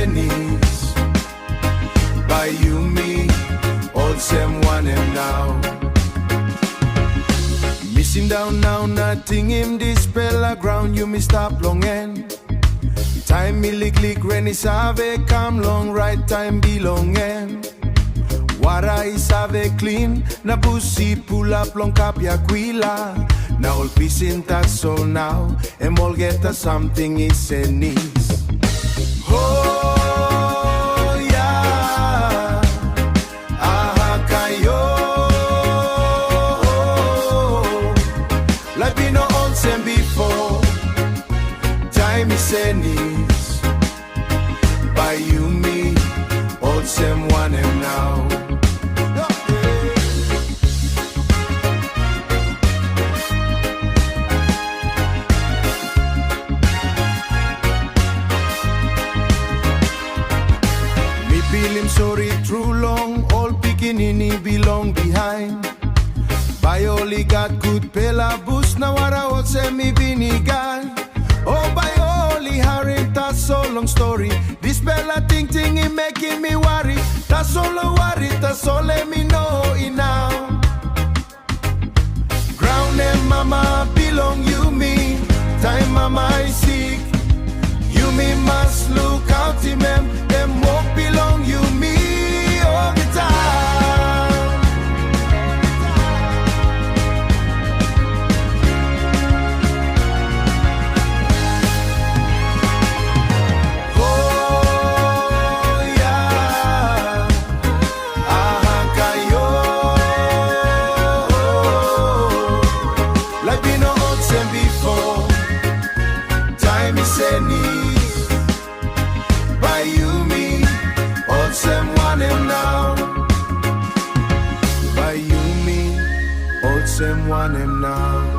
SENIS. By you, me, all same one him now. Missing down now, nothing in this spell ground, you me stop long end. Time me lick when it's have come long, right time belong end. Water is have clean, na busi pull up long kapya kwila. Now all peace in that soul now, and all get us something is SENIS. Oh yeah, aha kayo. Like we no old same before, time is SENIS. By you, me, old same one and now. Feel him sorry through long, all beginning belong behind. By all he got good pela boost, now what I would say me vinigal. Oh, by all he haring, that's so long story. This pela ting he making me worry. That's all I worry, that's all let me know it now. Ground and mama belong you me. Time mama I seek. You me must look out him, them walk belong you me all the time. Oh yeah, aha kayo. Like we no old same before, time is SENIS. By you, me, all same one him now. By you, me, all same one him now.